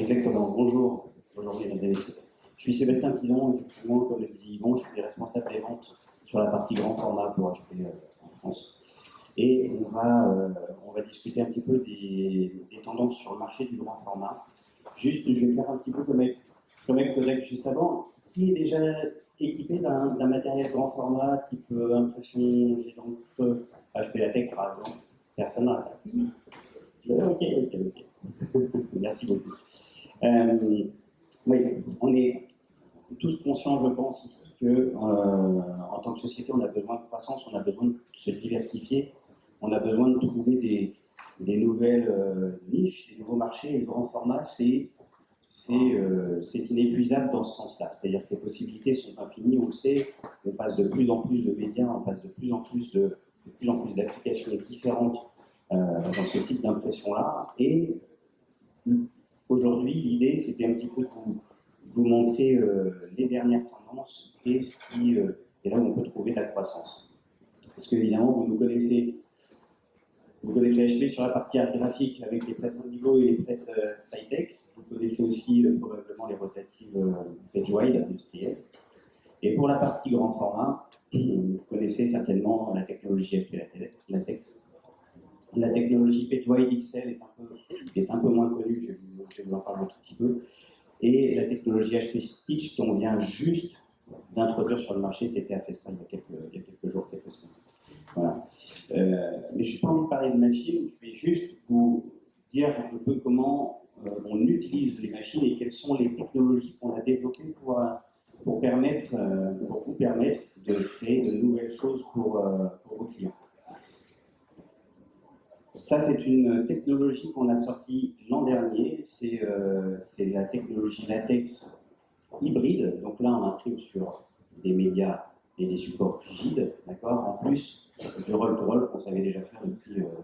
Exactement, bonjour. Aujourd'hui, mesdames et messieurs. Je suis Sébastien Tison, effectivement, comme le disait Yvon, je suis responsable des ventes sur la partie grand format pour HP en France. Et on va discuter un petit peu des tendances sur le marché du grand format. Juste, je vais faire un petit peu comme avec Kodak juste avant. Qui est déjà équipé d'un matériel grand format, type impression géante, HP Latex par exemple? Personne n'a ça? Ok. Merci beaucoup. Oui, on est tous conscients, je pense, ici que en tant que société, on a besoin de croissance, on a besoin de se diversifier, on a besoin de trouver des nouvelles niches, des nouveaux marchés. Et le grand format, c'est inépuisable dans ce sens-là. C'est-à-dire que les possibilités sont infinies, on le sait, on passe de plus en plus de médias, on passe de plus en plus d'applications différentes dans ce type d'impression-là. Et aujourd'hui, l'idée, c'était un petit peu de vous montrer les dernières tendances et là où on peut trouver de la croissance. Parce qu'évidemment, vous connaissez HP sur la partie art graphique avec les presses Indigo et les presses Cytex. Vous connaissez aussi probablement les rotatives PageWide industrielles. Et pour la partie grand format, vous connaissez certainement la technologie HP Latex. La technologie PageWide XL est un peu moins connue, je vais vous en parler un tout petit peu. Et la technologie HP Stitch qu'on vient juste d'introduire sur le marché, c'était à Fespa il y a quelques jours, quelques semaines. Voilà. Mais je n'ai pas envie de parler de machines, je vais juste vous dire un peu comment on utilise les machines et quelles sont les technologies qu'on a développées pour vous permettre de créer de nouvelles choses pour vos clients. Ça, c'est une technologie qu'on a sortie l'an dernier. C'est la technologie latex hybride. Donc là, on imprime sur des médias et des supports rigides, d'accord, en plus du roll-to-roll qu'on savait déjà faire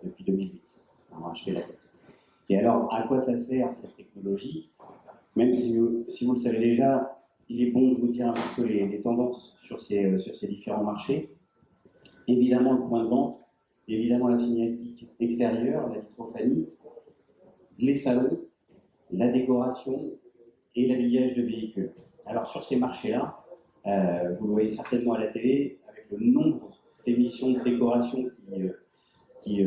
depuis 2008, en HP Latex. Et alors, à quoi ça sert cette technologie? Même si vous le savez déjà, il est bon de vous dire un petit peu les tendances sur ces différents marchés. Évidemment, le point de vente, évidemment la signalétique extérieure, la vitrophanie, les salons, la décoration et l'habillage de véhicules. Alors sur ces marchés-là, vous le voyez certainement à la télé, avec le nombre d'émissions de décoration qui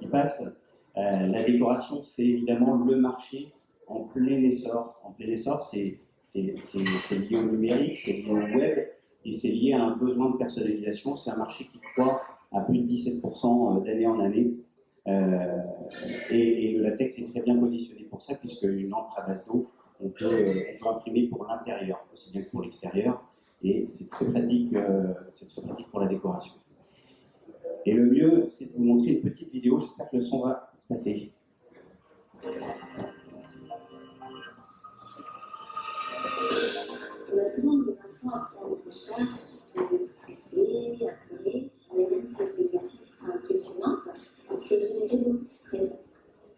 passent, la décoration, c'est évidemment le marché en plein essor. En plein essor, c'est lié au numérique, c'est lié au web, et c'est lié à un besoin de personnalisation. C'est un marché qui croît à plus de 17% d'année en année. Et le latex est très bien positionné pour ça, puisqu'une encre à base d'eau, on peut imprimer pour l'intérieur, aussi bien que pour l'extérieur. Et c'est très pratique pour la décoration. Et le mieux, c'est de vous montrer une petite vidéo. J'espère que le son va passer. On a souvent des enfants à prendre en charge qui sont stressés, apeurés, mais même cette énergie qui sont impressionnantes, qui peuvent générer beaucoup de stress.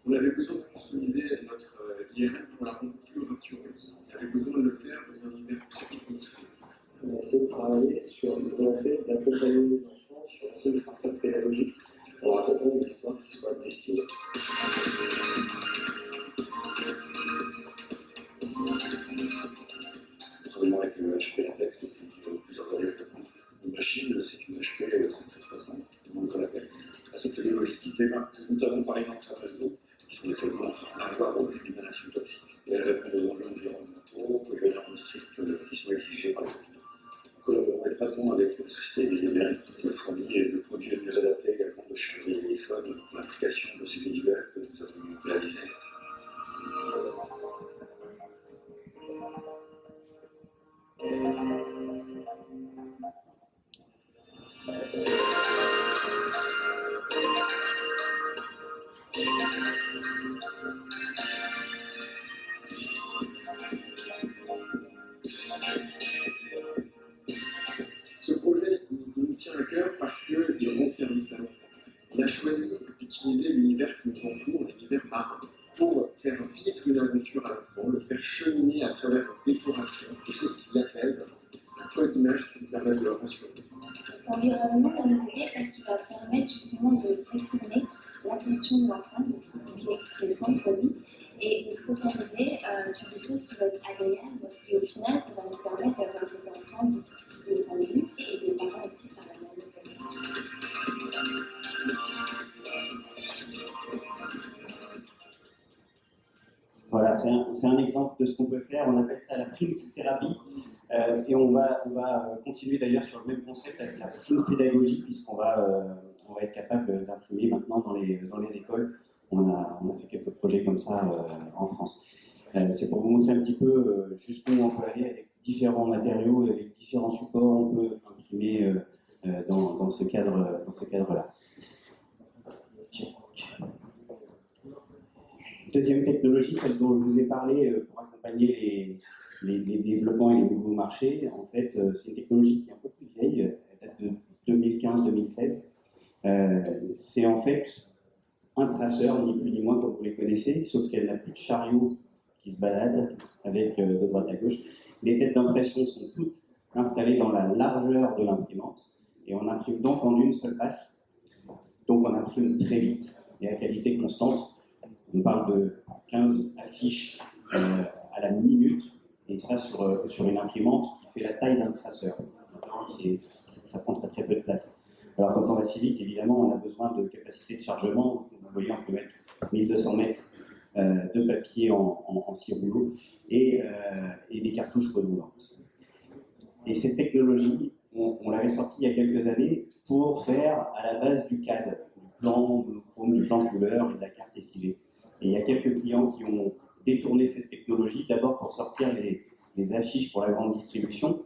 On avait besoin de customiser notre IRM pour la rendre plus rassureuse. On avait besoin de le faire dans un univers très technicien. On a essayé de travailler sur une volonté d'accompagner les enfants sur un seul parcours pédagogique en racontant une histoire qui soit dessinée. Travaillant avec le HP Latex depuis plusieurs années maintenant. Une machine, c'est une HP 760, donc Latex. Cette technologie qui se démarque notamment par les encres à base d'eau, qui sont des seules encres à avoir aucune émanation toxique. Et elles répondent aux enjeux environnementaux, aux normes strictes qui sont exigées par les hôpitaux. Nous collaborons étroitement avec la société des numériques qui fournit le produit le mieux adapté également de chez Edison pour l'application de ces visuels que nous avons réalisés. Ce projet nous tient à cœur parce qu'il rend service à l'enfant. On a choisi d'utiliser l'univers qui nous entoure, l'univers marin, pour faire vivre une aventure à l'enfant, le faire cheminer à travers une décoration, des choses qui l'apaisent, un point d'image qui nous permettent de le rassurer. L'environnement va nous aider parce qu'il va permettre justement de détourner l'attention de l'enfant de tout ce qui est stressant pour lui et de focaliser sur va être agréable. Et au final, ça va nous permettre d'avoir des enfants de tout étendus et des parents aussi par la même occasion. Voilà, c'est un exemple de ce qu'on peut faire. On appelle ça la print thérapie. Et on va continuer d'ailleurs sur le même concept avec la print pédagogie, puisqu'on va être capable d'imprimer maintenant dans les écoles. On a fait quelques projets comme ça en France. C'est pour vous montrer un petit peu jusqu'où on peut aller avec différents matériaux et avec différents supports. On peut imprimer dans ce cadre-là. Deuxième technologie, celle dont je vous ai parlé pour accompagner les développements et les nouveaux marchés. En fait, c'est une technologie qui est un peu plus vieille, elle date de 2015-2016. C'est en fait un traceur, ni plus ni moins comme vous les connaissez, sauf qu'elle n'a plus de chariot qui se balade avec de droite à gauche. Les têtes d'impression sont toutes installées dans la largeur de l'imprimante et on imprime donc en une seule passe. Donc on imprime très vite et à qualité constante. On parle de 15 affiches à la minute, et ça sur une imprimante qui fait la taille d'un traceur. Ça prend très peu de place. Alors quand on va si vite, évidemment, on a besoin de capacité de chargement. Vous voyez, on peut mettre 1200 mètres de papier en 6 rouleaux et des cartouches redondantes. Et cette technologie, on l'avait sortie il y a quelques années pour faire à la base du CAD, du plan monochrome, du plan de couleur et de la carte SIV. Et il y a quelques clients qui ont détourné cette technologie, d'abord pour sortir les affiches pour la grande distribution.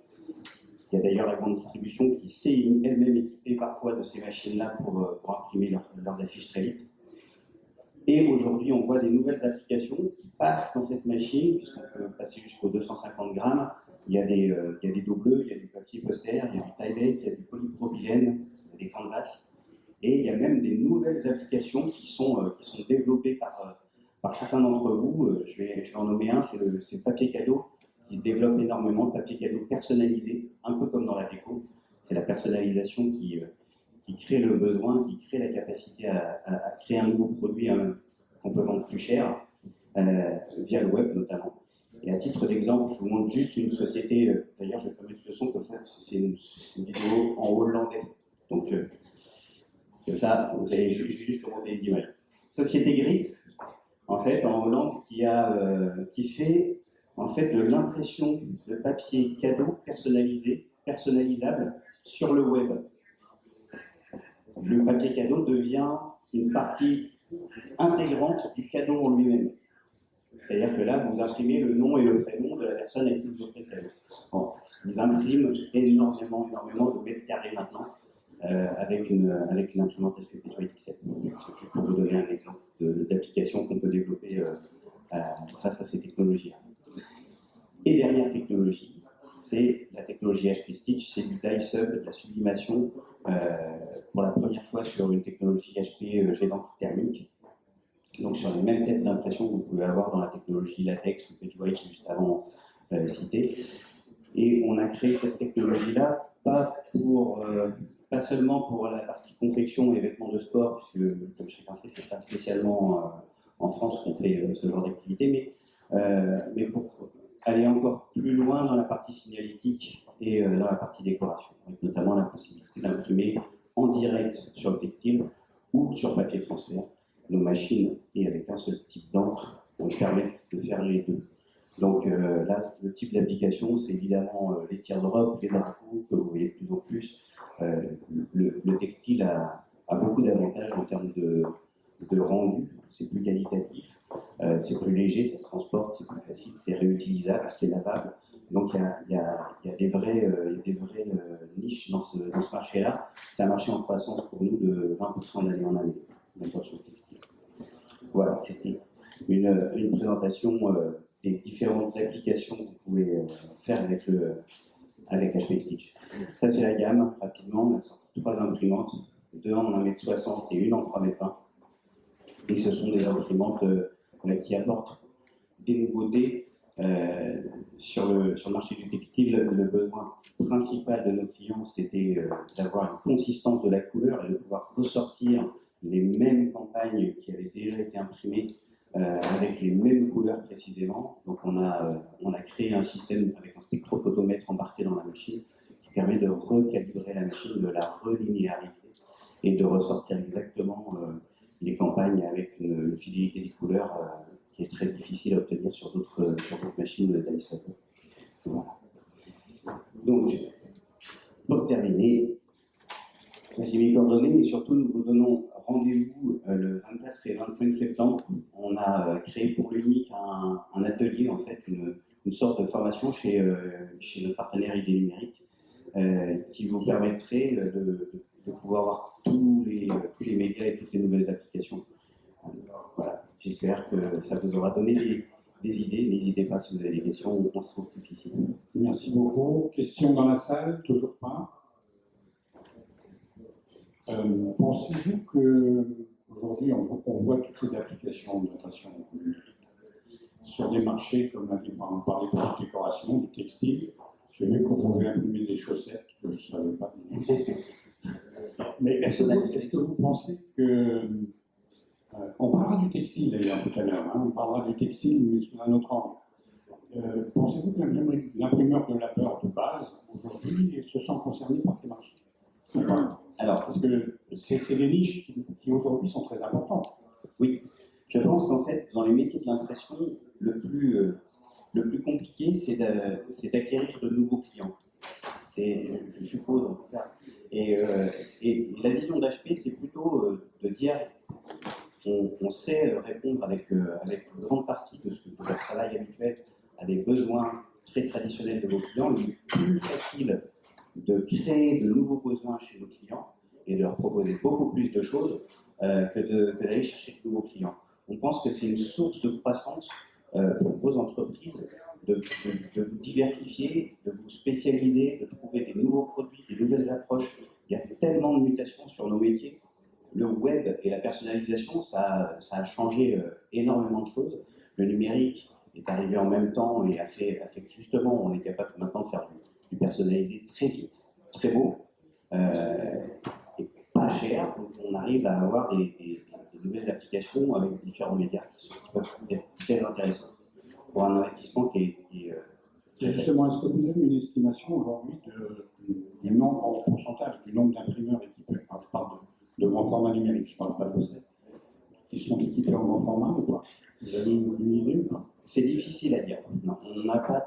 Il y a d'ailleurs la grande distribution qui s'est elle-même équipée parfois de ces machines-là pour imprimer leurs affiches très vite. Et aujourd'hui, on voit des nouvelles applications qui passent dans cette machine, puisqu'on peut passer jusqu'aux 250 grammes. Il y a des dos bleus, il y a du papier poster, il y a du Tyvek, il y a du polypropylène, il y a des canvas. Et il y a même des nouvelles applications qui sont développées par certains d'entre vous. Je vais en nommer un, c'est le papier cadeau qui se développe énormément, le papier cadeau personnalisé, un peu comme dans la déco. C'est la personnalisation qui crée le besoin, qui crée la capacité à créer un nouveau produit qu'on peut vendre plus cher, via le web notamment. Et à titre d'exemple, je vous montre juste une société, d'ailleurs je vais pas mettre le son comme ça, parce que c'est une vidéo en hollandais. Donc, comme ça, vous allez juste commenter les images. Société Grits, en fait, en Hollande, qui fait en fait de l'impression de papier cadeau personnalisable sur le web. Le papier cadeau devient une partie intégrante du cadeau en lui-même. C'est-à-dire que là, vous imprimez le nom et le prénom de la personne à qui vous offrez le cadeau. Bon, ils impriment énormément de mètres carrés maintenant. Avec une imprimante SPP XL. Juste pour vous donner un exemple d'application qu'on peut développer grâce à ces technologies. Et dernière technologie, c'est la technologie HP Stitch, c'est du dye sub, de la sublimation, pour la première fois sur une technologie HP jet d'encre thermique. Donc sur les mêmes têtes d'impression que vous pouvez avoir dans la technologie latex ou PageWhite juste avant cité. Et on a créé cette technologie-là pas seulement pour la partie confection et vêtements de sport, puisque comme chacun sait, c'est pas spécialement en France qu'on fait ce genre d'activité, mais pour aller encore plus loin dans la partie signalétique et dans la partie décoration, avec notamment la possibilité d'imprimer en direct sur le textile ou sur papier transfert. Nos machines, et avec un seul type d'encre, permettent de faire les deux. Donc là, le type d'application, c'est évidemment les teardrops, les drapeaux que vous voyez de plus en plus. Le textile a beaucoup d'avantages en termes de rendu, c'est plus qualitatif, c'est plus léger, ça se transporte, c'est plus facile, c'est réutilisable, c'est lavable. Donc il y a des vraies niches dans ce marché-là. C'est un marché en croissance pour nous de 20% d'année en année, d'accord, sur le textile. Voilà, c'était une présentation des différentes applications que vous pouvez faire avec HP Stitch. Ça, c'est la gamme. Rapidement, on a sorti 3 imprimantes, 2 en 1m60 et une en 3m20. Et ce sont des imprimantes qui apportent des nouveautés sur le marché du textile. Le besoin principal de nos clients, c'était d'avoir une consistance de la couleur et de pouvoir ressortir les mêmes campagnes qui avaient déjà été imprimées avec les mêmes couleurs précisément. Donc on a créé un système avec un spectrophotomètre embarqué dans la machine qui permet de recalibrer la machine, de la relinéariser et de ressortir exactement les campagnes avec une fidélité des couleurs qui est très difficile à obtenir sur d'autres machines de Dyson. Voilà. Donc, pour terminer, voici mes coordonnées et surtout nous vous donnons rendez-vous le 24 et 25 septembre. On a créé pour l'UNIC un atelier, en fait, une sorte de formation chez notre partenaire ID Numérique qui vous permettrait de pouvoir voir tous les médias et toutes les nouvelles applications. Voilà, j'espère que ça vous aura donné des idées. N'hésitez pas si vous avez des questions, on se trouve tous ici. Merci beaucoup. Questions dans la salle? Toujours pas. Pensez-vous qu'aujourd'hui, on voit toutes ces applications de façon numérique sur des marchés, comme on parlait pour la décoration, du textile? J'ai vu qu'on pouvait imprimer des chaussettes que je ne savais pas. Mais est-ce que vous pensez que... on parlera du textile d'ailleurs tout à l'heure, hein, on parlera du textile mais sous un autre angle. Pensez-vous que l'imprimeur de labeur de base, aujourd'hui, se sent concerné par ces marchés? Alors, parce que c'est des niches qui aujourd'hui sont très importantes. Oui, je pense qu'en fait, dans les métiers de l'impression, le plus compliqué, c'est d'acquérir de nouveaux clients. Je suppose en tout cas. Et la vision d'HP, c'est plutôt de dire on sait répondre avec une grande partie de notre travail habituel à des besoins très traditionnels de vos clients. Il est plus facile de créer de nouveaux besoins chez nos clients et de leur proposer beaucoup plus de choses que d'aller chercher de nouveaux clients. On pense que c'est une source de croissance pour vos entreprises de vous diversifier, de vous spécialiser, de trouver des nouveaux produits, des nouvelles approches. Il y a tellement de mutations sur nos métiers. Le web et la personnalisation, ça a changé énormément de choses. Le numérique est arrivé en même temps et a fait que justement, on est capable maintenant de faire du personnalisé très vite, très beau, et pas cher. Donc on arrive à avoir des nouvelles applications avec différents médias qui peuvent être très intéressants pour un investissement qui est Et justement, est-ce que vous avez une estimation aujourd'hui du nombre, en pourcentage, du nombre d'imprimeurs équipés? Enfin, je parle de grand format numérique, je ne parle pas de recettes, qui sont équipés en grand format ou pas? Vous avez une idée ou pas? C'est difficile à dire. Non, on n'a pas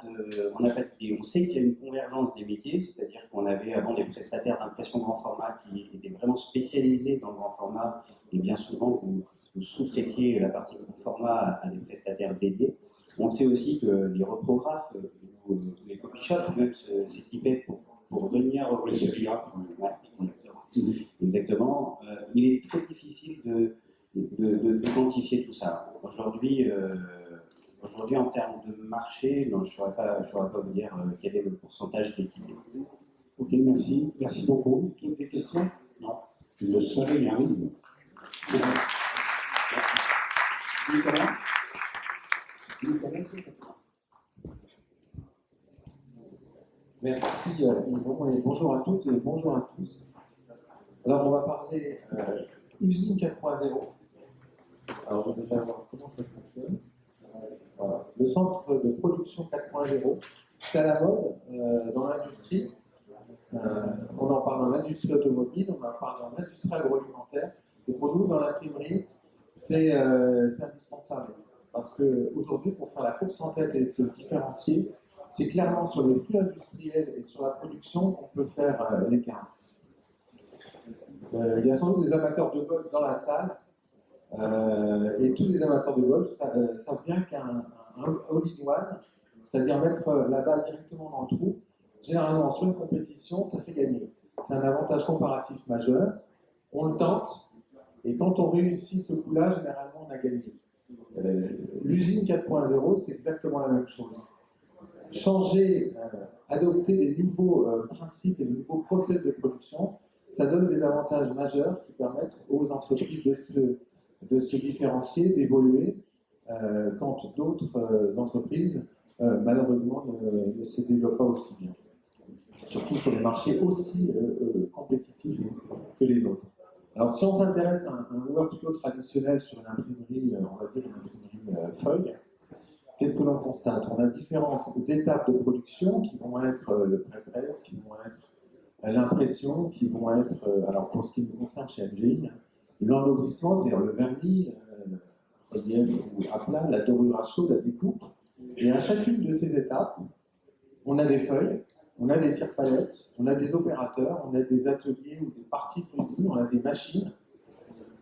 d'idée. On sait qu'il y a une convergence des métiers, c'est-à-dire qu'on avait avant des prestataires d'impression grand format qui étaient vraiment spécialisés dans le grand format, et bien souvent vous sous-traitiez la partie grand format à des prestataires dédiés. On sait aussi que les reprographes ou les copy shops même s'équipaient pour venir Pour les sérigraphes. Ouais, exactement. Il est très difficile de quantifier tout ça. Aujourd'hui, en termes de marché, non, je ne saurais pas vous dire quel est le pourcentage d'équipés. Ok, merci. Merci beaucoup. Toutes les questions? Non. Le soleil arrive. Merci. Nicolas? Merci Yvon et bonjour à toutes et bonjour à tous. Alors on va parler usine 4.0. Alors je vais déjà voir comment ça fonctionne. Voilà. Le centre de production 4.0, c'est à la mode dans l'industrie. On en parle dans l'industrie automobile, on en parle dans l'industrie agroalimentaire. Et pour nous, dans l'imprimerie, c'est indispensable. Parce qu'aujourd'hui, pour faire la course en tête et se différencier, c'est clairement sur les flux industriels et sur la production qu'on peut faire l'écart. Il y a sans doute des amateurs de golf dans la salle, et tous les amateurs de golf savent bien qu'un all-in-one, c'est-à-dire mettre la balle directement dans le trou, généralement sur une compétition, ça fait gagner. C'est un avantage comparatif majeur, on le tente, et quand on réussit ce coup-là, généralement on a gagné. L'usine 4.0, c'est exactement la même chose. Changer, adopter des nouveaux principes et des nouveaux process de production, ça donne des avantages majeurs qui permettent aux entreprises de se différencier, d'évoluer, quand d'autres entreprises, malheureusement, ne se développent pas aussi bien. Surtout sur des marchés aussi compétitifs que les nôtres. Alors, si on s'intéresse à un workflow traditionnel sur une imprimerie, on va dire une imprimerie feuille, qu'est-ce que l'on constate? On a différentes étapes de production qui vont être le pré-presse, qui vont être l'impression, qui vont être, alors pour ce qui nous concerne chez MGI, l'ennoblissement, c'est-à-dire le vernis, relief ou à plat, la dorure à chaud, la découpe. Et à chacune de ces étapes, on a des feuilles, on a des tire-palettes, on a des opérateurs, on a des ateliers ou des parties d'usine, on a des machines.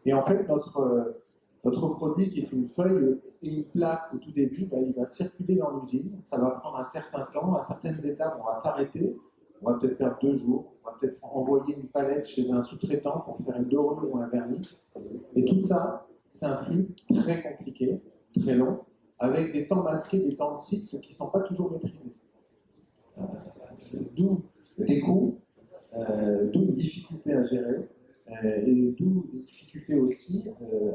Et en fait, notre produit, qui est une feuille et une plaque au tout début, il va circuler dans l'usine. Ça va prendre un certain temps. À certaines étapes, on va s'arrêter. On va peut-être faire 2 jours. On va peut-être envoyer une palette chez un sous-traitant pour faire une dorure ou un vernis. Et tout ça, c'est un flux très compliqué, très long, avec des temps masqués, des temps de cycle qui ne sont pas toujours maîtrisés. D'où des coûts, d'où une difficulté à gérer, et d'où des difficultés aussi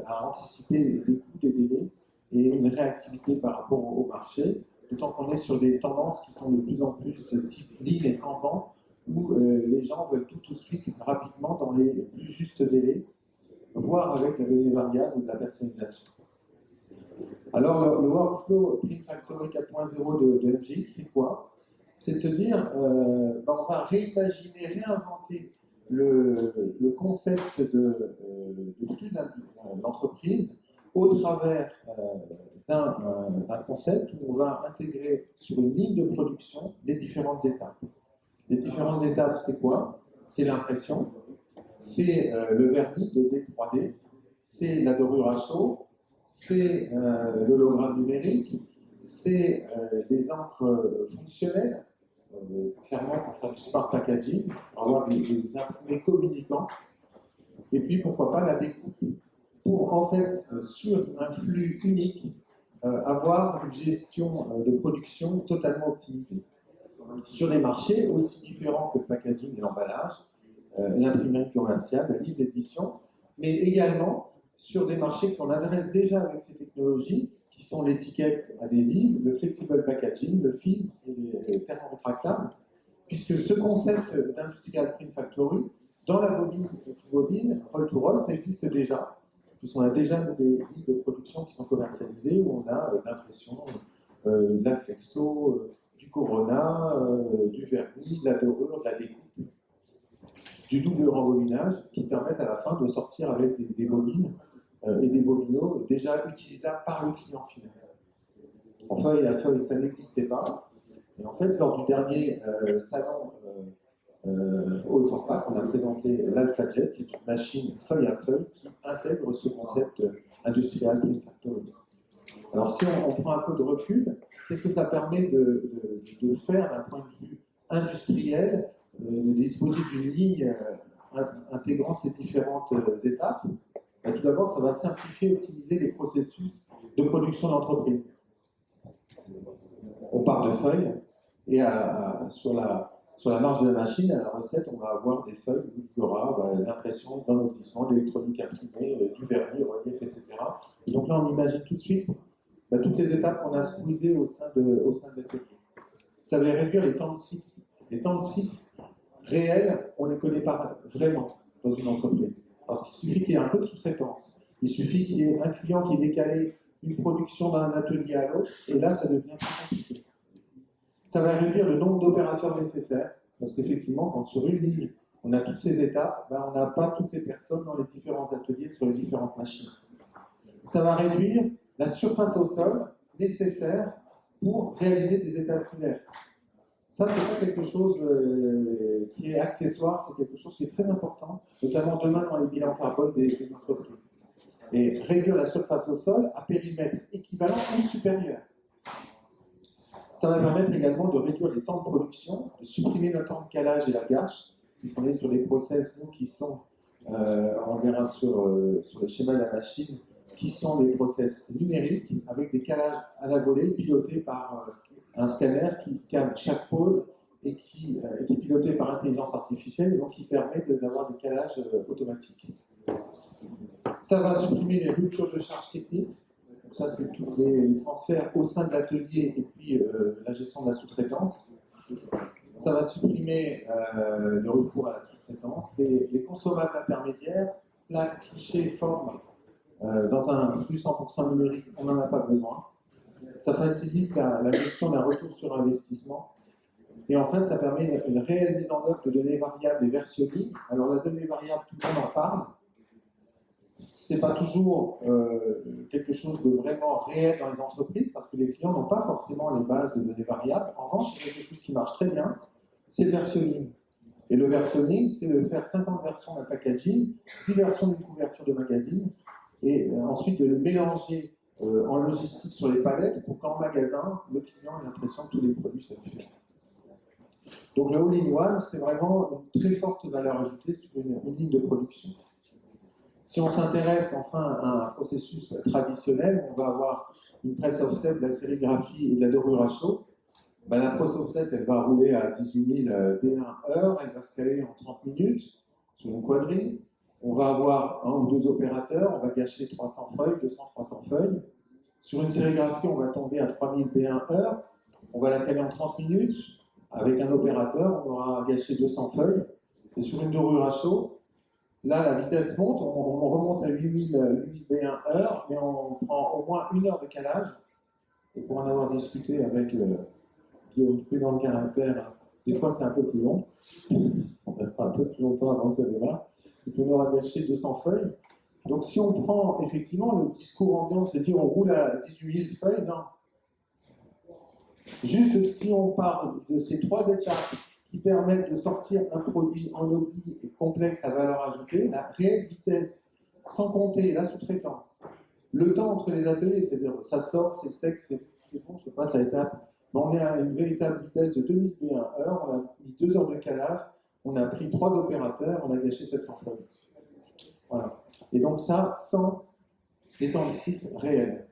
à anticiper les coûts des délais et une réactivité par rapport au marché, d'autant qu'on est sur des tendances qui sont de plus en plus type ligne et Kanban, où les gens veulent tout de suite, rapidement, dans les plus justes délais, voire avec la donnée variable ou de la personnalisation. Alors, le workflow Print Factory 4.0 de MGX, c'est quoi? C'est de se dire, on va réimaginer, réinventer le concept de flux d'entreprise au travers d'un concept où on va intégrer sur une ligne de production les différentes étapes. Les différentes étapes, c'est quoi? C'est l'impression, c'est le vernis de D3D, c'est la dorure à chaud, c'est l'hologramme numérique, c'est des encres fonctionnelles, clairement pour faire du smart packaging, pour avoir des imprimés communicants, et puis pourquoi pas la découpe, pour en fait sur un flux unique avoir une gestion de production totalement optimisée. Sur des marchés aussi différents que le packaging et l'emballage, l'imprimerie commerciale, la livre d'édition, mais également sur des marchés qu'on adresse déjà avec ces technologies, qui sont l'étiquette adhésive, le flexible packaging, le film et les thermorétractables, puisque ce concept d'Industrial Print Factory, dans la bobine roll-to-roll, ça existe déjà, puisqu'on a déjà des lignes de production qui sont commercialisées, où on a l'impression de la flexo, du corona, du vernis, de la dorure, de la découpe, du double rembobinage, qui permettent à la fin de sortir avec des bobines et des bobineaux déjà utilisables par le client final. En feuille à feuille, ça n'existait pas. Et en fait, lors du dernier salon au Transpac, on a présenté l'AlphaJet, qui est une machine feuille à feuille qui intègre ce concept industriel Print Factory. Alors, si on prend un peu de recul, qu'est-ce que ça permet de faire d'un point de vue industriel, de disposer d'une ligne intégrant ces différentes étapes? Tout d'abord, ça va simplifier et optimiser les processus de production d'entreprise. On part de feuilles et sur la marge de la machine, à la recette, on va avoir des feuilles où il y aura l'impression, d'ennoblissement, d'électronique imprimée, du vernis, relief, etc. Et donc là, on imagine tout de suite toutes les étapes qu'on a squeezées au sein de l'atelier. Ça va réduire les temps de cycle. Les temps de cycle réels, on ne les connaît pas vraiment dans une entreprise. Parce qu'il suffit qu'il y ait un peu de sous-traitance. Il suffit qu'il y ait un client qui ait décalé une production d'un atelier à l'autre, et là, ça devient plus compliqué. Ça va réduire le nombre d'opérateurs nécessaires, parce qu'effectivement, quand sur une ligne, on a toutes ces étapes, on n'a pas toutes les personnes dans les différents ateliers sur les différentes machines. Ça va réduire la surface au sol nécessaire pour réaliser des étapes diverses. Ça, c'est pas quelque chose qui est accessoire, c'est quelque chose qui est très important, notamment demain dans les bilans carbone des entreprises. Et réduire la surface au sol à périmètre équivalent ou supérieur. Ça va permettre également de réduire les temps de production, de supprimer le temps de calage et la gâche, puisqu'on est sur des process, nous, qui sont, on verra sur le schéma de la machine, qui sont des process numériques, avec des calages à la volée, pilotés par un scanner qui scanne chaque pose et qui est piloté par intelligence artificielle, et donc qui permet d'avoir des calages automatiques. Ça va supprimer les ruptures de charge technique. Donc ça, c'est tous les transferts au sein de l'atelier et puis la gestion de la sous-traitance. Ça va supprimer le recours à la sous-traitance. Les consommables intermédiaires, plaque, cliché, forme dans un flux 100% numérique, on n'en a pas besoin. Ça facilite la gestion d'un retour sur investissement. Et en fait, ça permet une réelle mise en œuvre de données variables et versionnées. Alors, la donnée variable, tout le monde en parle. C'est pas toujours quelque chose de vraiment réel dans les entreprises parce que les clients n'ont pas forcément les bases de données variables. En revanche, il y a quelque chose qui marche très bien, c'est le versionning. Et le versionning, c'est de faire 50 versions d'un packaging, 10 versions d'une couverture de magazine, et ensuite de les mélanger en logistique sur les palettes pour qu'en magasin, le client ait l'impression que tous les produits sont différents. Donc le all-in-one, c'est vraiment une très forte valeur ajoutée sur une ligne de production. Si on s'intéresse enfin à un processus traditionnel, on va avoir une presse offset, de la sérigraphie et de la dorure à chaud. Ben, la presse offset, elle va rouler à 18 000 D1 heure, elle va se caler en 30 minutes sur une quadrille. On va avoir un ou deux opérateurs, on va gâcher 300 feuilles, 200-300 feuilles. Sur une sérigraphie, on va tomber à 3000 D1 heure, on va la caler en 30 minutes. Avec un opérateur, on aura gâché 200 feuilles. Et sur une dorure à chaud, là, la vitesse monte, on remonte à 8000 B1 heure, mais on prend au moins 1 heure de calage. Et pour en avoir discuté avec Guillaume Prudent le caractère, des fois c'est un peu plus long. On restera un peu plus longtemps avant que ça démarre. Et puis on aura gâché 200 feuilles. Donc si on prend effectivement le discours ambiant, c'est-à-dire on roule à 18 000 feuilles, non. Juste si on parle de ces 3 étapes qui permettent de sortir un produit en oubli et complexe à valeur ajoutée, la réelle vitesse, sans compter la sous-traitance, le temps entre les ateliers, c'est-à-dire ça sort, c'est sec, c'est bon, je passe à l'étape, on est à une véritable vitesse de 2000 B1 heure, on a mis 2 heures de calage, on a pris 3 opérateurs, on a gâché 700 feuilles. Voilà. Et donc ça, sans les temps de cycle réels.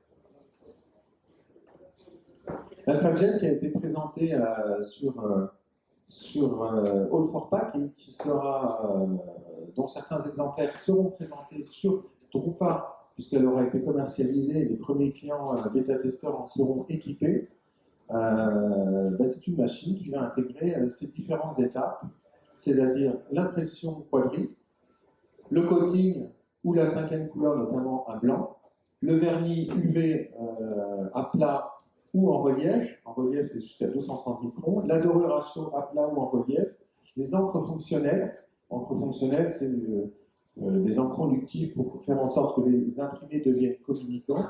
L'AlphaGen qui a été présenté sur All4Pack et qui sera, dont certains exemplaires seront présentés sur Drupa, puisqu'elle aura été commercialisée, les premiers clients bêta-testeurs en seront équipés. C'est une machine qui va intégrer ces différentes étapes, c'est-à-dire l'impression quadrille, le coating ou la 5e couleur, notamment à blanc, le vernis UV à plat ou en relief c'est jusqu'à 230 microns, la dorure à chaud à plat ou en relief, les encres fonctionnelles. Encres fonctionnelles, c'est des encres conductives pour faire en sorte que les imprimés deviennent communicants.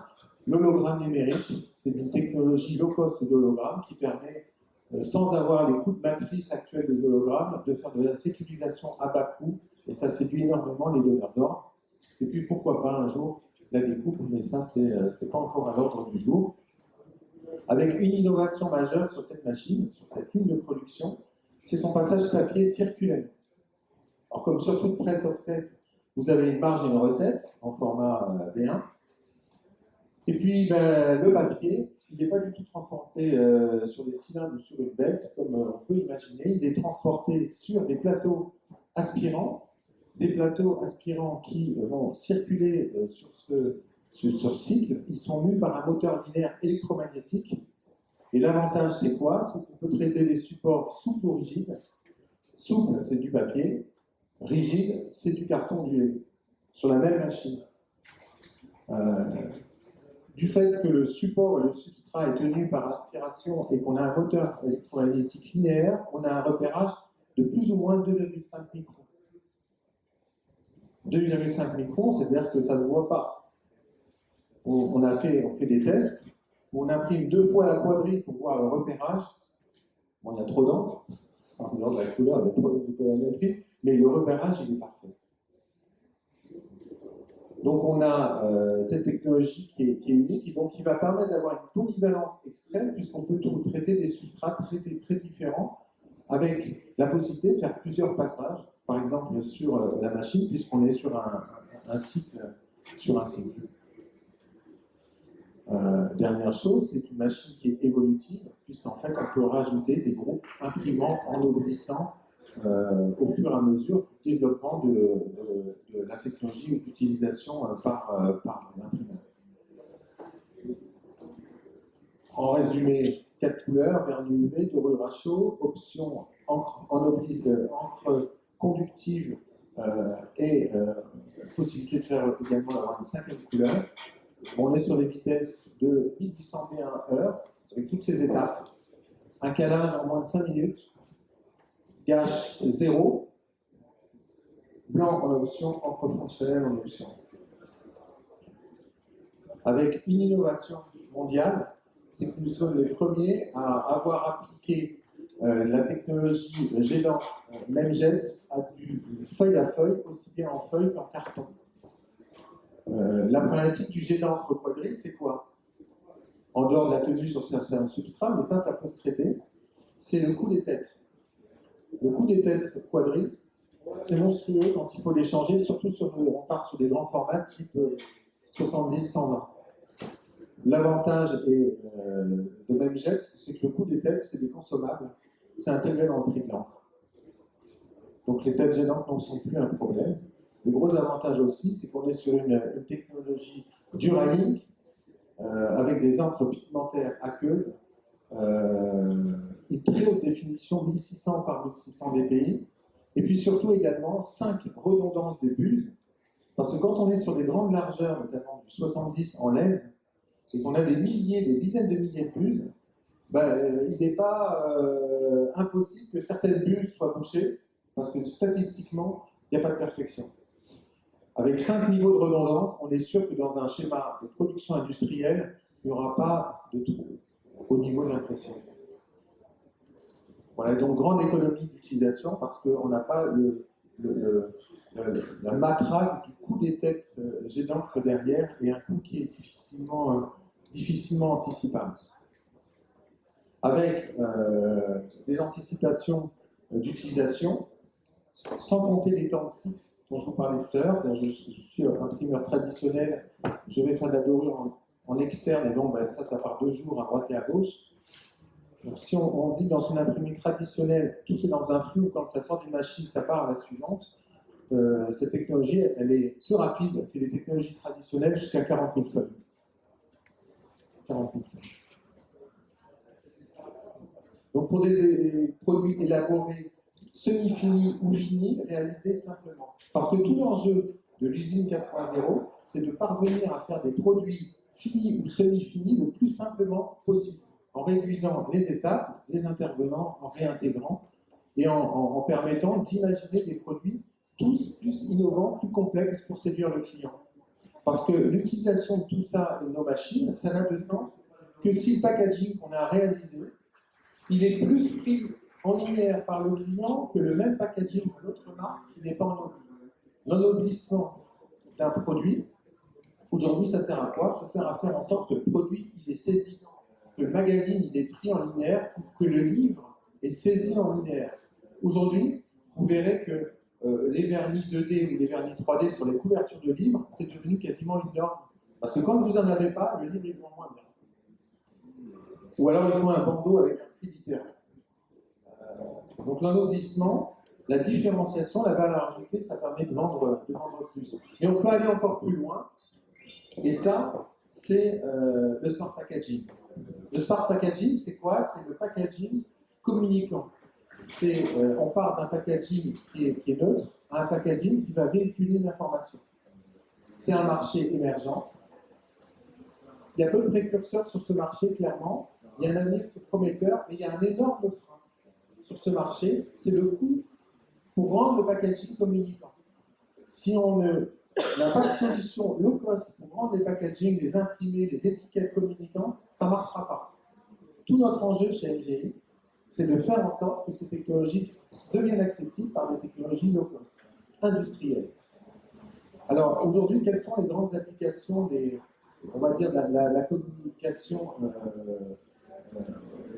L'hologramme numérique, c'est une technologie low cost d'hologramme qui permet, sans avoir les coûts de matrice actuels des hologrammes, de faire de la sécurisation à bas coût, et ça séduit énormément les donneurs d'ordre. Et puis pourquoi pas un jour la découpe, mais ça c'est pas encore à l'ordre du jour. Avec une innovation majeure sur cette machine, sur cette ligne de production, c'est son passage papier circulaire. Alors comme sur toute presse offset, vous avez une marge et une recette en format B1. Et puis le papier, il n'est pas du tout transporté sur des cylindres ou sur une bête, comme on peut imaginer. Il est transporté sur des plateaux aspirants, qui vont circuler sur ce cycle. Ils sont mus par un moteur linéaire électromagnétique. Et l'avantage, c'est quoi? C'est qu'on peut traiter les supports souples ou rigides. Souple, c'est du papier. Rigide, c'est du carton duel. Sur la même machine. Du fait que le support et le substrat est tenu par aspiration et qu'on a un moteur électromagnétique linéaire, on a un repérage de plus ou moins 2,5 microns. 2,5 microns, c'est-à-dire que ça ne se voit pas. On fait des tests, on imprime 2 fois la quadrille pour voir le repérage. Bon, il y a trop d'encre, en dehors de la couleur, il y a trop de colorimétrie, mais le repérage, il est parfait. Donc on a cette technologie qui est unique et donc qui va permettre d'avoir une polyvalence extrême puisqu'on peut traiter des substrats très différents avec la possibilité de faire plusieurs passages, par exemple sur la machine puisqu'on est sur un cycle. Dernière chose, c'est une machine qui est évolutive puisqu'en fait on peut rajouter des groupes imprimants en nourrissant au fur et à mesure du développement de la technologie ou d'utilisation par l'imprimeur. En résumé, 4 couleurs, vernis UV, dorure à chaud, option encre conductive et possibilité de faire également d'avoir une cinquième couleur. On est sur des vitesses de 1801 heures, avec toutes ces étapes. Un calage en moins de 5 minutes, gâche 0, blanc en option, encre fonctionnelle en option. Avec une innovation mondiale, c'est que nous sommes les premiers à avoir appliqué la technologie jet d'encre, même jet, à du feuille à feuille, aussi bien en feuille qu'en carton. La problématique du jet d'encre quadrille, c'est quoi? En dehors de la tenue sur certains substrats, mais ça peut se traiter, c'est le coût des têtes. Le coût des têtes quadrilles, c'est monstrueux quand il faut les changer, surtout on part sur des grands formats type 70-120. L'avantage de Memjet, c'est que le coût des têtes, c'est des consommables, c'est intégré dans le prix de l'encre. Donc les têtes jet d'encre ne sont plus un problème. Le gros avantage aussi, c'est qu'on est sur une technologie Duralink avec des encres pigmentaires aqueuses, une très haute définition 1600 par 1600 dpi, et puis surtout également 5 redondances des buses, parce que quand on est sur des grandes largeurs, notamment du 70 en lèse, et qu'on a des dizaines de milliers de buses, il n'est pas impossible que certaines buses soient bouchées, parce que statistiquement, il n'y a pas de perfection. Avec 5 niveaux de redondance, on est sûr que dans un schéma de production industrielle, il n'y aura pas de trou au niveau de l'impression. Voilà, donc grande économie d'utilisation parce qu'on n'a pas la matraque du coût des têtes jet d'encre derrière et un coût qui est difficilement anticipable. Avec des anticipations d'utilisation, sans compter les temps de cycle dont je vous parlais tout à l'heure, c'est-à-dire je suis imprimeur traditionnel, je vais faire de la dorure en externe, et donc ça part 2 jours à droite et à gauche. Donc si on dit dans une imprimerie traditionnelle, tout est dans un flux, quand ça sort d'une machine, ça part à la suivante, cette technologie, elle est plus rapide que les technologies traditionnelles jusqu'à 40 000 feuilles. 40 000 feuilles. Donc pour des produits élaborés, semi-finis ou finis, réalisés simplement. Parce que tout l'enjeu de l'usine 4.0, c'est de parvenir à faire des produits finis ou semi-finis le plus simplement possible, en réduisant les étapes, les intervenants, en réintégrant et en permettant d'imaginer des produits tous plus innovants, plus complexes pour séduire le client. Parce que l'utilisation de tout ça et de nos machines, ça n'a de sens que si le packaging qu'on a réalisé, il est plus pris en linéaire par le client que le même packaging de l'autre marque qui n'est pas ennobli. L'ennoblissement d'un produit, aujourd'hui, ça sert à quoi? Ça sert à faire en sorte que le produit il est saisi, que le magazine il est pris en linéaire, ou que le livre est saisi en linéaire. Aujourd'hui, vous verrez que les vernis 2D ou les vernis 3D sur les couvertures de livres, c'est devenu quasiment une norme. Parce que quand vous n'en avez pas, le livre est moins bien. Ou alors il faut un bandeau avec un prix littéraire. Donc l'ennoblissement, la différenciation, la valeur ajoutée, ça permet de vendre plus. Et on peut aller encore plus loin. Et ça, c'est le smart packaging. Le smart packaging, c'est quoi? C'est le packaging communicant. On part d'un packaging qui est neutre à un packaging qui va véhiculer l'information. C'est un marché émergent. Il y a peu de précurseurs sur ce marché, clairement. Il y a un avenir prometteur, mais il y a un énorme frein sur ce marché, c'est le coût pour rendre le packaging communicant. Si on n'a pas de solution low cost pour rendre les packaging, les imprimés, les étiquettes communicantes, ça ne marchera pas. Tout notre enjeu chez MGI, c'est de faire en sorte que ces technologies deviennent accessibles par des technologies low cost, industrielles. Alors aujourd'hui, quelles sont les grandes applications on va dire, la communication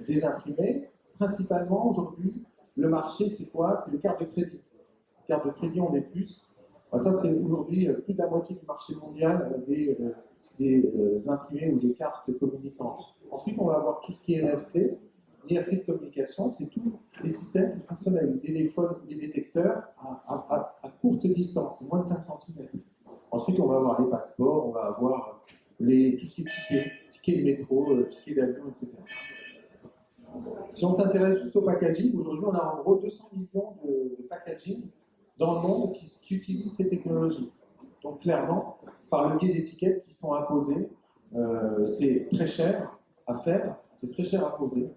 des imprimés? Principalement, aujourd'hui, le marché, c'est quoi? C'est les cartes de crédit. Les cartes de crédit, on les puces. Ça, c'est aujourd'hui plus de la moitié du marché mondial des imprimés ou des cartes communicantes. Ensuite, on va avoir tout ce qui est NFC. L'IRF de communication, c'est tous les systèmes qui fonctionnent avec des téléphones, des détecteurs à courte distance, moins de 5 cm. Ensuite, on va avoir les passeports, on va avoir tout ce qui est tickets de métro, tickets d'avion, etc. Si on s'intéresse juste au packaging, aujourd'hui on a en gros 200 millions de packaging dans le monde qui utilisent ces technologies. Donc clairement, par le biais d'étiquettes qui sont imposées, c'est très cher à faire, c'est très cher à poser.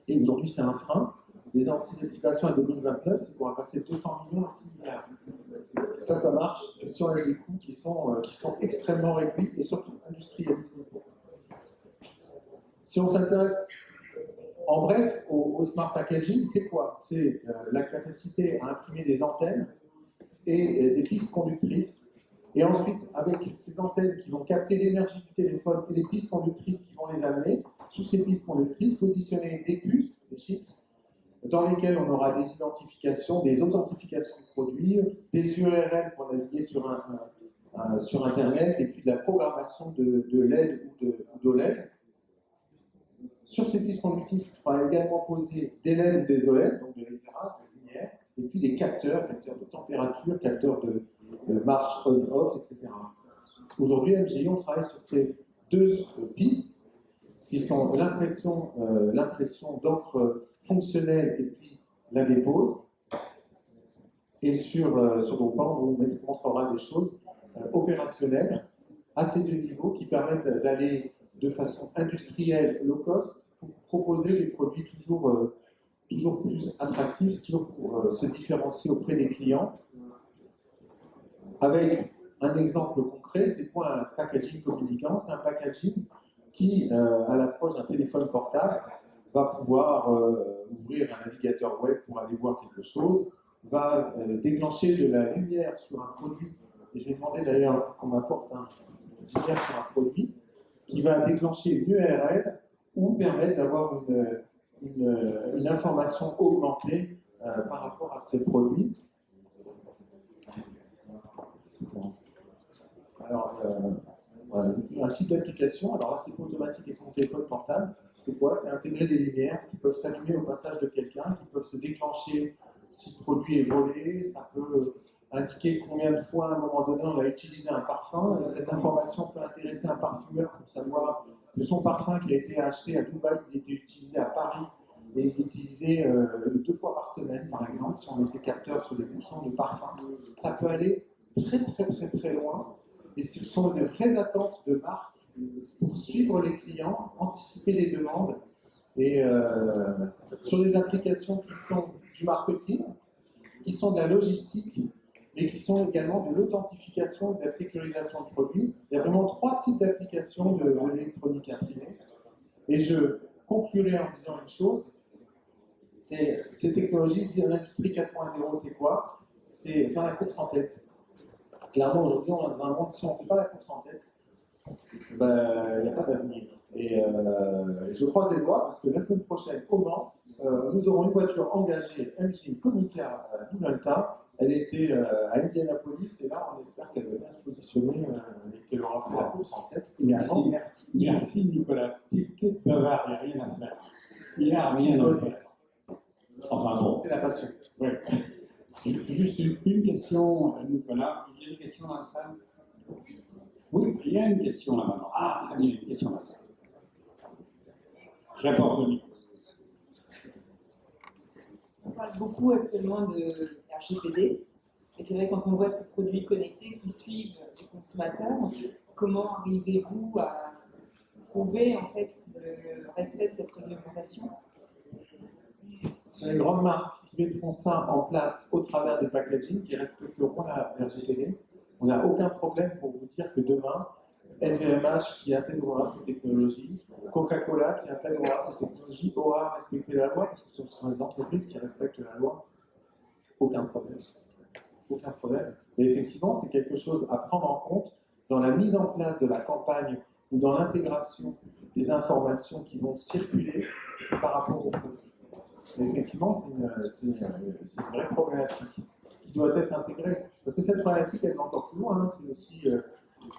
Et aujourd'hui, c'est un frein. Les anticipations à 2029, c'est qu'on va passer de 200 millions à 6 milliards. Ça marche si on a des coûts qui sont extrêmement réduits et surtout industrialisés. Si on s'intéresse en bref au smart packaging, c'est quoi? C'est la capacité à imprimer des antennes et des pistes conductrices. Et ensuite, avec ces antennes qui vont capter l'énergie du téléphone et les pistes conductrices qui vont les amener, sous ces pistes conductrices, positionner des puces, des chips, dans lesquelles on aura des identifications, des authentifications de produits, des URL pour naviguer sur Internet, et puis de la programmation de LED ou d'OLED. Sur ces pistes conductives, on va également poser des LED ou des OLED, donc de l'éclairage, de lumière, et puis des capteurs de température, capteurs de marche on-off, etc. Aujourd'hui, à MGI, on travaille sur ces deux pistes, qui sont l'impression d'encre fonctionnelle et puis la dépose. Et sur Drupal, on vous montrera des choses opérationnelles à ces deux niveaux qui permettent d'aller de façon industrielle, low cost, pour proposer des produits toujours plus attractifs, toujours pour se différencier auprès des clients. Avec un exemple concret, c'est quoi un packaging communicant? C'est un packaging qui, à l'approche d'un téléphone portable, va pouvoir ouvrir un navigateur web pour aller voir quelque chose, va déclencher de la lumière sur un produit, et je vais demander d'ailleurs qu'on m'apporte une lumière sur un produit, qui va déclencher une URL ou permettre d'avoir une information augmentée par rapport à ce produit. Alors, voilà, un type d'application, alors là c'est pas automatique et pour téléphone portable, c'est quoi? C'est intégrer des lumières qui peuvent s'allumer au passage de quelqu'un, qui peuvent se déclencher si le produit est volé, ça peut indiquer combien de fois à un moment donné on a utilisé un parfum, et cette information peut intéresser un parfumeur pour savoir que son parfum qui a été acheté à Dubaï, il a été utilisé à Paris, et il est utilisé 2 fois par semaine par exemple, si on met ces capteurs sur les bouchons de parfum. Ça peut aller très loin. Et ce sont de vraies attentes de marque pour suivre les clients, anticiper les demandes, et sur des applications qui sont du marketing, qui sont de la logistique, mais qui sont également de l'authentification et de la sécurisation de produits. Il y a vraiment 3 types d'applications de l'électronique imprimée. Et je conclurai en disant une chose, c'est ces technologies, l'industrie 4.0, c'est quoi? C'est faire la course en tête. Clairement, aujourd'hui, on est dans un monde, si on ne fait pas la course en tête, ben, il n'y a pas d'avenir. Et je croise les doigts parce que la semaine prochaine, au Mans, nous aurons une voiture engagée, MG Konica Minolta. Elle était à Indianapolis et là, on espère qu'elle va bien se positionner et qu'elle aura fait la course en tête. Merci Nicolas. T'es bavard, il n'y a rien à faire. Il n'y a rien à faire. Enfin bon. C'est la passion. Ouais. Juste une question, Nicolas. Il y a une question dans la salle? Oui, il y a une question là maintenant. Ah, très bien, une question dans la salle. J'apporte le micro. On parle beaucoup actuellement de RGPD, et c'est vrai quand on voit ces produits connectés qui suivent les consommateurs, comment arrivez-vous à prouver en fait le respect de cette réglementation? Ce sont les grandes marques qui mettront ça en place au travers des packaging qui respecteront la RGPD. On n'a aucun problème pour vous dire que demain, LVMH qui intégrera ces technologies, Coca-Cola qui intégrera ces technologies aura respecté la loi, parce que ce sont les entreprises qui respectent la loi. Aucun problème. Aucun problème. Et effectivement, c'est quelque chose à prendre en compte dans la mise en place de la campagne ou dans l'intégration des informations qui vont circuler par rapport aux produits. Et effectivement, c'est une vraie problématique qui doit être intégrée. Parce que cette problématique, elle va encore plus loin. Hein. C'est aussi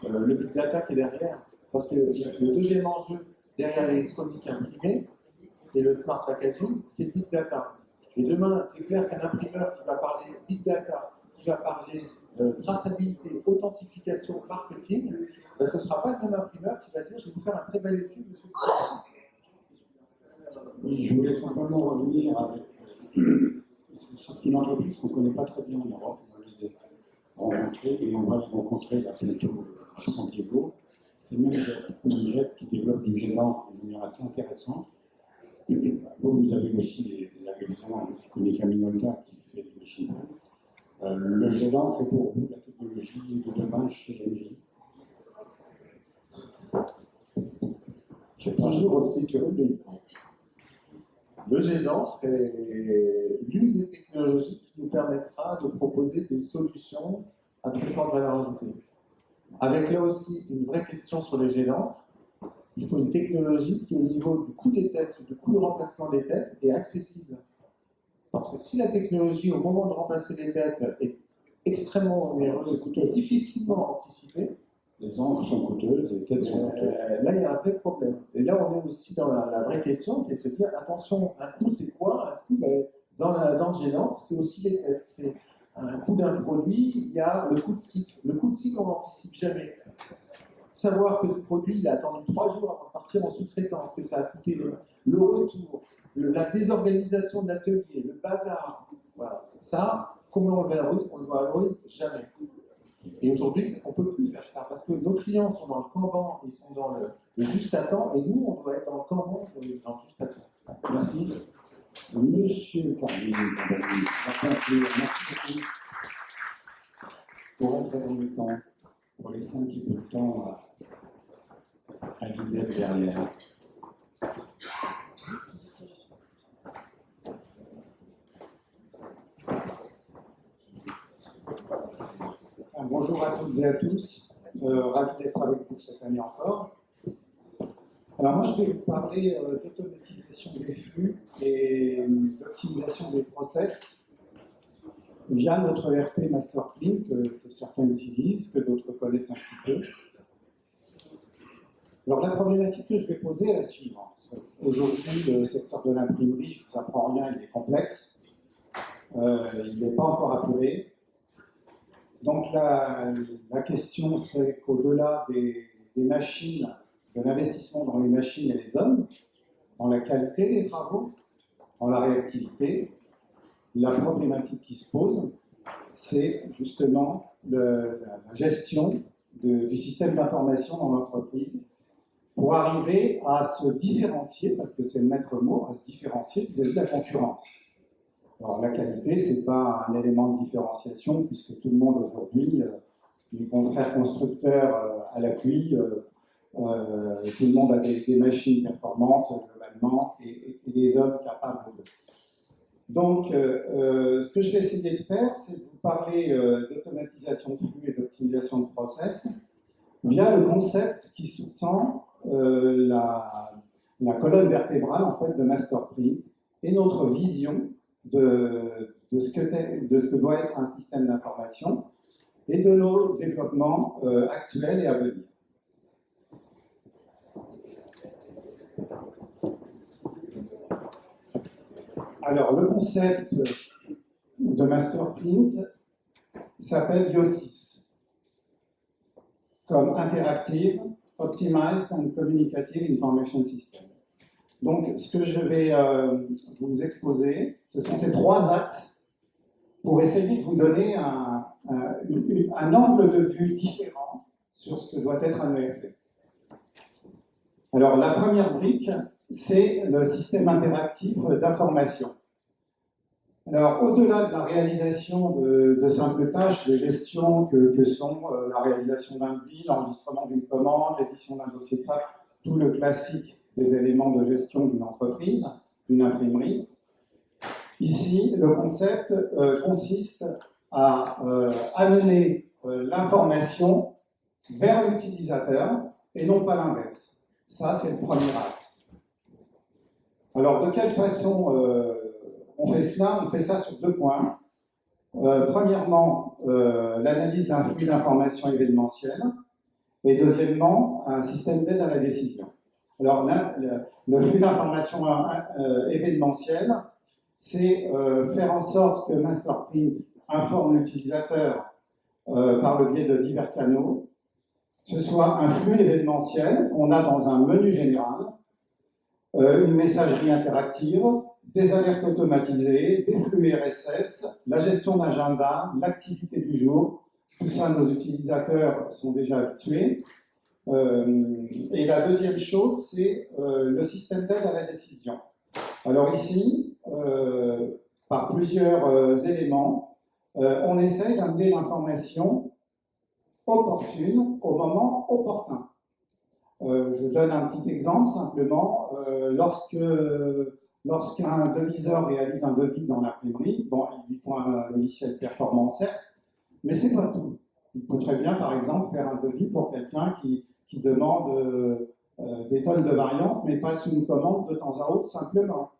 le big data qui est derrière. Parce que le deuxième enjeu derrière l'électronique imprimée et le smart packaging, c'est big data. Et demain, c'est clair qu'un imprimeur qui va parler big data, qui va parler traçabilité, authentification, marketing, ben, ce ne sera pas le même imprimeur qui va dire je vais vous faire un très bel étude de ce produit. Oui, je voulais simplement revenir avec une entreprise qu'on ne connaît pas très bien en Europe, on le disait. rencontrés, et on va les rencontrer là bientôt à San Diego. C'est Memjet qui développe du jet d'encre de manière assez intéressante. Vous avez aussi des algorithmes, je connais Camille Volta qui fait des machines. Le jet d'encre est pour vous la technologie de demain chez MJ. Je suis toujours aussi curieux. Le jet d'encre est l'une des technologies qui nous permettra de proposer des solutions à très forte valeur ajoutée. Avec là aussi une vraie question sur les jets d'encre. Il faut une technologie qui, au niveau du coût des têtes, du coût de remplacement des têtes, est accessible. Parce que si la technologie, au moment de remplacer les têtes, est extrêmement onéreuse et coûteuse, difficilement anticipée, Les encres sont coûteuses, les têtes sont coûteuses. là, il y a un vrai problème. Et là, on est aussi dans la vraie question qui est de se dire, attention, un coût, c'est quoi? Un coût, dans le jet d'encre, c'est aussi les têtes. C'est un coût d'un produit, il y a le coût de cycle. Le coût de cycle, on n'anticipe jamais. Savoir que ce produit, il a attendu 3 jours avant de partir en sous-traitance, que ça a coûté le retour, la désorganisation de l'atelier, le bazar. Voilà. Ça, comment on le valorise? On ne le valorise jamais. Et aujourd'hui, on ne peut plus faire ça parce que nos clients sont dans le Kanban, ils sont dans le juste à temps, et nous, on doit être dans le Kanban, dans le juste à temps. Merci. Monsieur Carmine, on va conclure. Merci beaucoup. Pour être dans le temps, pour laisser un petit peu de temps à l'idée derrière. Bonjour à toutes et à tous, ravi d'être avec vous cette année encore. Alors moi je vais vous parler d'automatisation des flux et d'optimisation des process via notre ERP MasterPrint que certains utilisent, que d'autres connaissent un petit peu. Alors la problématique que je vais poser est la suivante. Aujourd'hui le secteur de l'imprimerie, je ne vous apprends rien, il est complexe, il n'est pas encore apuré. Donc la question, c'est qu'au-delà des machines, de l'investissement dans les machines et les hommes, dans la qualité des travaux, dans la réactivité, la problématique qui se pose, c'est justement la gestion du système d'information dans l'entreprise pour arriver à se différencier, parce que c'est le maître mot, à se différencier vis-à-vis de la concurrence. Alors la qualité, ce n'est pas un élément de différenciation, puisque tout le monde aujourd'hui, les confrères constructeurs à l'appui, tout le monde a des machines performantes globalement et des hommes capables de. Donc ce que je vais essayer de faire, c'est de vous parler d'automatisation de flux et d'optimisation de process via le concept qui sous-tend la colonne vertébrale en fait, de MasterPrint et notre vision de ce que doit être un système d'information et de nos développements actuels et à venir. Alors, le concept de MasterPrint s'appelle IO6, comme Interactive, Optimized and Communicative Information System. Donc, ce que je vais vous exposer, ce sont ces 3 axes pour essayer de vous donner un angle de vue différent sur ce que doit être un ERP. Alors, la première brique, c'est le système interactif d'information. Alors, au-delà de la réalisation de simples tâches de gestion que sont la réalisation d'un devis, l'enregistrement d'une commande, l'édition d'un dossier de facture, tout le classique des éléments de gestion d'une entreprise, d'une imprimerie. Ici, le concept consiste à amener l'information vers l'utilisateur et non pas l'inverse. Ça, c'est le premier axe. Alors, de quelle façon on fait cela? On fait ça sur 2 points. Premièrement, l'analyse d'un flux d'informations événementielles et deuxièmement, un système d'aide à la décision. Alors, le flux d'informations événementielles, c'est faire en sorte que MasterPrint informe l'utilisateur par le biais de divers canaux. Ce soit un flux événementiel qu'on a dans un menu général, une messagerie interactive, des alertes automatisées, des flux RSS, la gestion d'agenda, l'activité du jour, Tout ça, nos utilisateurs sont déjà habitués. Et la deuxième chose, c'est le système d'aide à la décision. Alors ici, par plusieurs éléments, on essaye d'amener l'information opportune au moment opportun. Je donne un petit exemple simplement. Lorsqu'un deviseur réalise un devis dans l'imprimerie, bon, il faut un logiciel performant, certes, mais c'est pas tout. Il peut très bien, par exemple, faire un devis pour quelqu'un qui demande des tonnes de variantes, mais passe une commande de temps à autre simplement.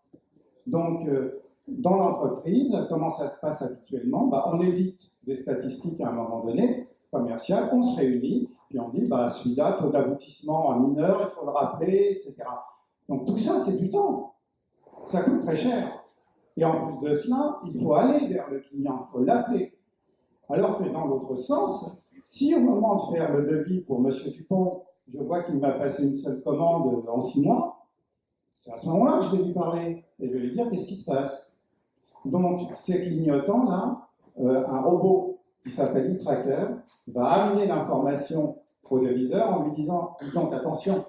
Donc, dans l'entreprise, comment ça se passe habituellement? On édite des statistiques à un moment donné, commerciales, on se réunit, puis on dit, celui-là, taux d'aboutissement à mineur, il faut le rappeler, etc. Donc tout ça, c'est du temps. Ça coûte très cher. Et en plus de cela, il faut aller vers le client, il faut l'appeler. Alors que dans l'autre sens, si au moment de faire le devis pour M. Dupont, je vois qu'il m'a passé une seule commande en 6 mois, c'est à ce moment-là que je vais lui parler et je vais lui dire qu'est-ce qui se passe. Donc, ces clignotants-là, un robot qui s'appelle e-tracker va amener l'information au deviseur en lui disant « donc attention,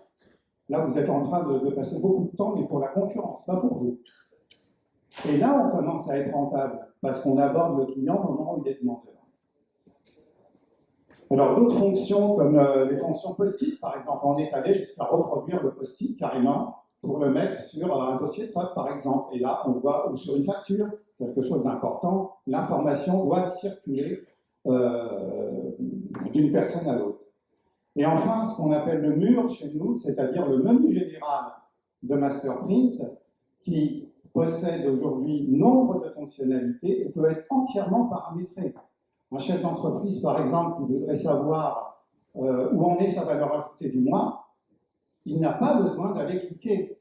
là vous êtes en train de passer beaucoup de temps, mais pour la concurrence, pas pour vous ». Et là, on commence à être rentable parce qu'on aborde le client au moment où il est demandeur. Alors, d'autres fonctions, comme les fonctions post-it, par exemple, on est allé jusqu'à reproduire le post-it carrément pour le mettre sur un dossier de fac, par exemple. Et là, on voit, ou sur une facture, quelque chose d'important, l'information doit circuler d'une personne à l'autre. Et enfin, ce qu'on appelle le mur chez nous, c'est-à-dire le menu général de Masterprint, qui possède aujourd'hui nombre de fonctionnalités et peut être entièrement paramétré. Un chef d'entreprise, par exemple, qui voudrait savoir où en est sa valeur ajoutée du mois, il n'a pas besoin d'aller cliquer.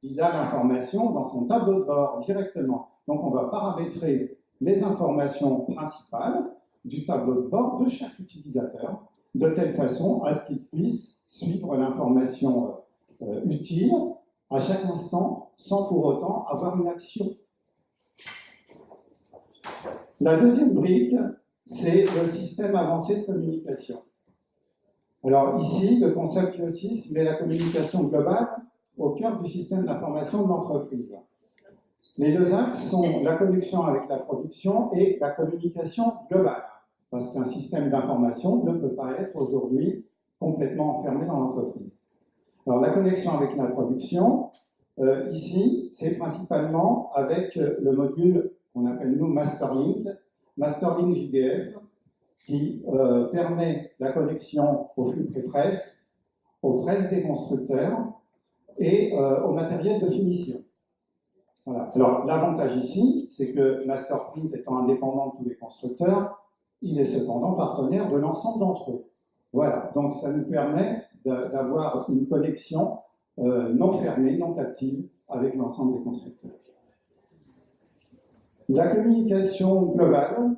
Il a l'information dans son tableau de bord directement. Donc on va paramétrer les informations principales du tableau de bord de chaque utilisateur, de telle façon à ce qu'il puisse suivre l'information utile à chaque instant, sans pour autant avoir une action. La deuxième brique, c'est le système avancé de communication. Alors ici, le concept IO6 met la communication globale au cœur du système d'information de l'entreprise. Les deux axes sont la connexion avec la production et la communication globale, parce qu'un système d'information ne peut pas être aujourd'hui complètement enfermé dans l'entreprise. Alors la connexion avec la production, ici, c'est principalement avec le module qu'on appelle nous Masterlink JDF, qui permet la connexion au flux pré-presse, aux presses des constructeurs et au matériel de finition. Voilà. Alors l'avantage ici, c'est que Masterprint étant indépendant de tous les constructeurs, il est cependant partenaire de l'ensemble d'entre eux. Voilà, donc ça nous permet d'avoir une connexion non fermée, non captive avec l'ensemble des constructeurs. La communication globale,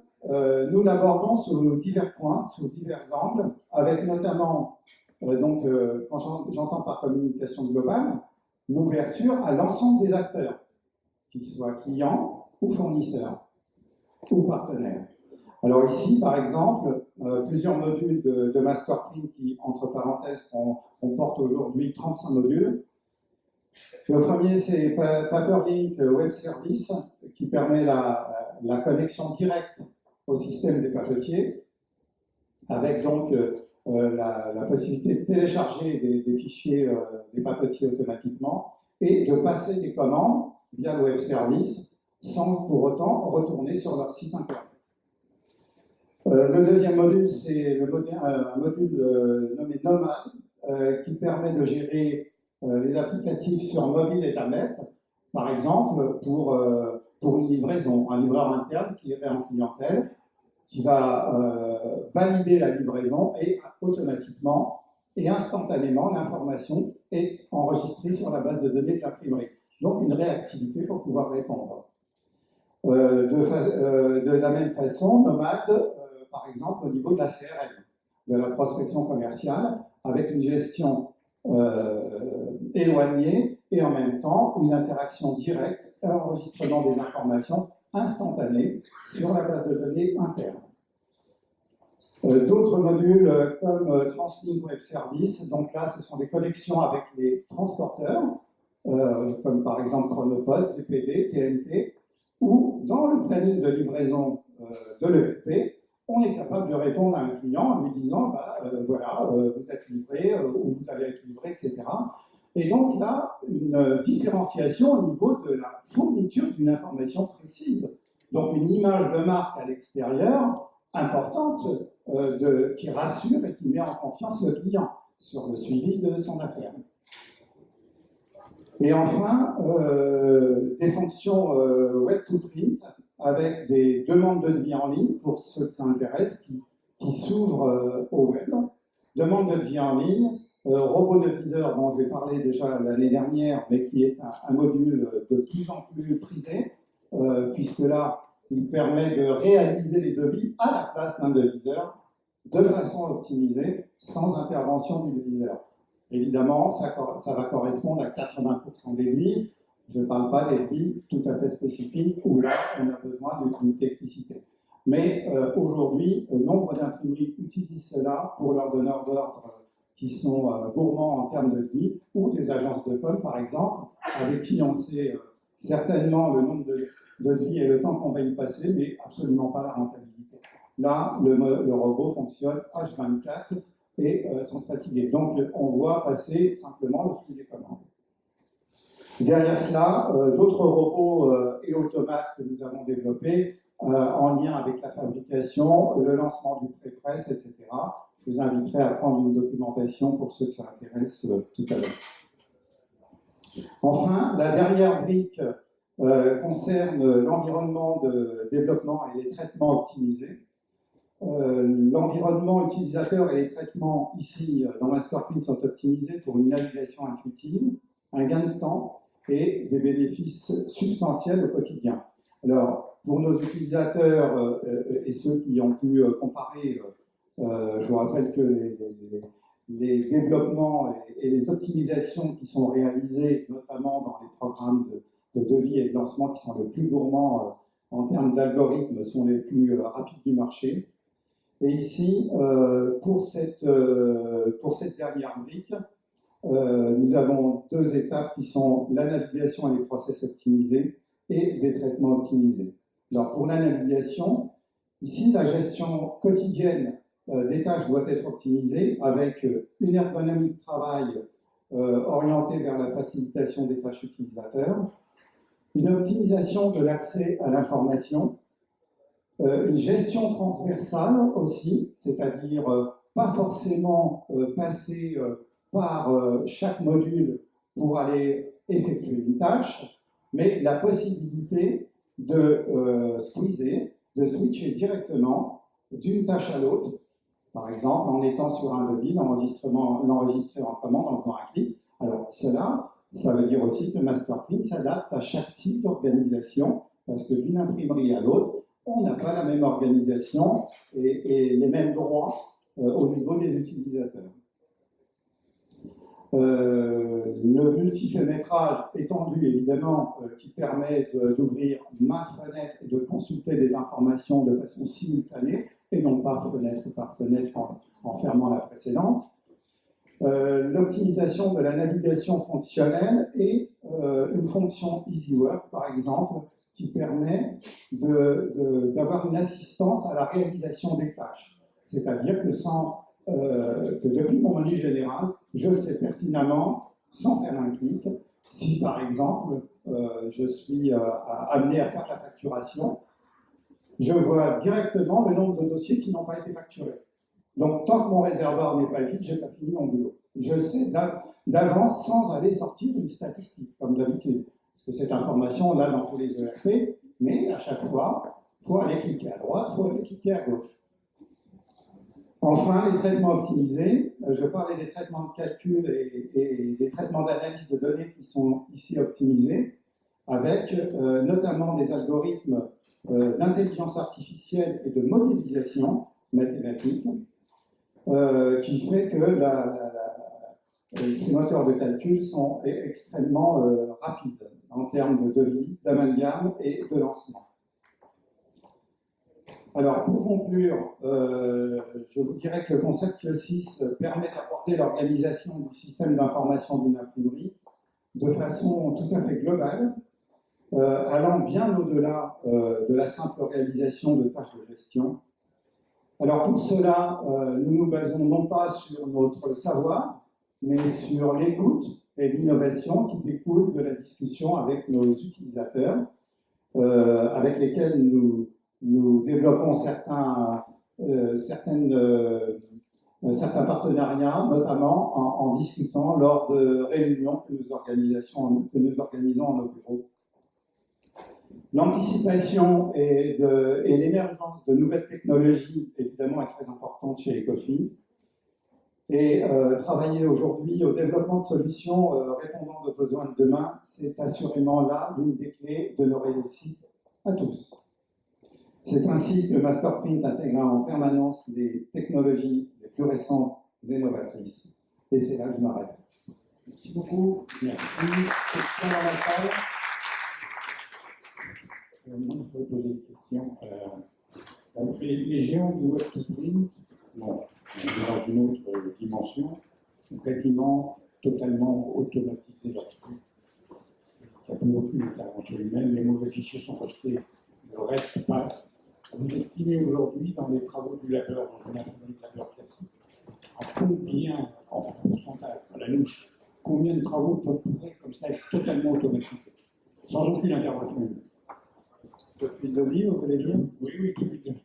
nous l'abordons sous divers points, sous divers angles, avec notamment, quand j'entends par communication globale, l'ouverture à l'ensemble des acteurs, qu'ils soient clients ou fournisseurs ou partenaires. Alors ici, par exemple, plusieurs modules de Masterprint qui, entre parenthèses, comportent aujourd'hui 35 modules. Le premier, c'est Paperlink Web Service, qui permet la connexion directe au système des papetiers, avec donc la possibilité de télécharger des fichiers des papetiers automatiquement et de passer des commandes via le web service sans pour autant retourner sur leur site internet. Le deuxième module, c'est un module nommé Nomad qui permet de gérer les applicatifs sur mobile et tablette, par exemple pour une livraison, un livreur interne qui est en clientèle, qui va valider la livraison et automatiquement et instantanément l'information est enregistrée sur la base de données de l'imprimerie. Donc une réactivité pour pouvoir répondre. De la même façon, Nomad, par exemple au niveau de la CRM, de la prospection commerciale, avec une gestion éloignée et en même temps une interaction directe, un enregistrement des informations instantanées sur la base de données interne. D'autres modules comme TransLink Web Service, donc là ce sont des connexions avec les transporteurs, comme par exemple Chronopost, DPD, TNT, ou dans le planning de livraison de l'ERP, on est capable de répondre à un client en lui disant voilà, vous êtes livré ou vous allez être livré, etc. Et donc là, une différenciation au niveau de la fourniture d'une information précise. Donc une image de marque à l'extérieur importante qui rassure et qui met en confiance le client sur le suivi de son affaire. Et enfin, des fonctions web to print avec des demandes de devis en ligne pour ceux que ça intéresse, qui s'ouvrent au web. Demande de devis en ligne, robot de viseur dont j'ai parlé déjà l'année dernière, mais qui est un module de plus en plus prisé, puisque là, il permet de réaliser les devis à la place d'un deviseur de façon optimisée, sans intervention du deviseur. Évidemment, ça va correspondre à 80% des devis. Je ne parle pas des devis tout à fait spécifiques où là, on a besoin d'une technicité. Mais aujourd'hui, nombre d'imprimeries utilisent cela pour leurs donneurs d'ordre qui sont gourmands en termes de devis, ou des agences de com, par exemple, avec qui on sait certainement le nombre de devis et le temps qu'on va y passer, mais absolument pas la rentabilité. Là, le robot fonctionne H24 et sans se fatiguer. Donc, on voit passer simplement le flux des commandes. Derrière cela, d'autres robots et automates que nous avons développés en lien avec la fabrication, le lancement du pré-presse, etc. Je vous inviterai à prendre une documentation pour ceux que ça intéresse tout à l'heure. Enfin, la dernière brique concerne l'environnement de développement et les traitements optimisés. L'environnement utilisateur et les traitements ici dans Masterprint sont optimisés pour une navigation intuitive, un gain de temps et des bénéfices substantiels au quotidien. Alors, pour nos utilisateurs et ceux qui ont pu comparer, je vous rappelle que les développements et les optimisations qui sont réalisées, notamment dans les programmes de devis et de lancement qui sont les plus gourmands en termes d'algorithmes, sont les plus rapides du marché. Et ici, pour cette dernière brique, nous avons deux étapes qui sont la navigation et les process optimisés et des traitements optimisés. Alors pour la navigation, ici la gestion quotidienne des tâches doit être optimisée avec une ergonomie de travail orientée vers la facilitation des tâches utilisateurs, une optimisation de l'accès à l'information, une gestion transversale aussi, c'est-à-dire pas forcément passer par chaque module pour aller effectuer une tâche, mais la possibilité de squeezer, de switcher directement d'une tâche à l'autre, par exemple en étant sur un devis, l'enregistrer en commande en faisant un clic. Alors cela, ça veut dire aussi que Masterprint s'adapte à chaque type d'organisation, parce que d'une imprimerie à l'autre, on n'a pas la même organisation et les mêmes droits au niveau des utilisateurs. Le multifémétrage étendu, évidemment, qui permet d'ouvrir maintes fenêtres et de consulter des informations de façon simultanée, et non pas fenêtre par fenêtre en fermant la précédente. L'optimisation de la navigation fonctionnelle et une fonction EasyWork, par exemple, qui permet d'avoir une assistance à la réalisation des tâches. C'est-à-dire que depuis mon menu général, je sais pertinemment, sans faire un clic, si par exemple je suis amené à faire la facturation, je vois directement le nombre de dossiers qui n'ont pas été facturés. Donc tant que mon réservoir n'est pas vide, je n'ai pas fini mon boulot. Je sais d'avance sans aller sortir une statistique, comme d'habitude. Parce que cette information, on l'a dans tous les ERP, mais à chaque fois, il faut aller cliquer à droite, il faut aller cliquer à gauche. Enfin, les traitements optimisés. Je parlais des traitements de calcul et des traitements d'analyse de données qui sont ici optimisés, avec notamment des algorithmes d'intelligence artificielle et de modélisation mathématique, qui fait que ces moteurs de calcul sont extrêmement rapides en termes de devis, d'amalgame et de lancement. Alors, pour conclure, je vous dirais que le concept 6 permet d'aborder l'organisation du système d'information d'une imprimerie de façon tout à fait globale, allant bien au-delà de la simple réalisation de tâches de gestion. Alors pour cela, nous nous basons non pas sur notre savoir, mais sur l'écoute et l'innovation qui découlent de la discussion avec nos utilisateurs, avec lesquels nous développons certains partenariats, notamment en discutant lors de réunions que nous organisons en nos bureaux. L'anticipation et l'émergence de nouvelles technologies, évidemment, est très importante chez Ecofi. Et travailler aujourd'hui au développement de solutions répondant aux besoins de demain, c'est assurément là l'une des clés de nos réussites à tous. C'est ainsi que Masterprint intégrera en permanence les technologies les plus récentes et novatrices. Et c'est là que je m'arrête. Merci beaucoup. Merci. Question dans la salle. Moi, je peux poser une question. Les géants du web to print, bon, dans une autre dimension, ont quasiment totalement automatisé leur flux. Il n'y a plus aucune intervention humaine, les mauvais fichiers sont rejetés, le reste passe. Vous estimez aujourd'hui, dans les travaux du labeur, dans une imprimerie de labeur classique, à combien, en pourcentage, à la louche, combien de travaux pourraient comme ça être totalement automatisés, sans aucune intervention humaine? Depuis de vie, vous voulez dire? Oui, oui, depuis de vie.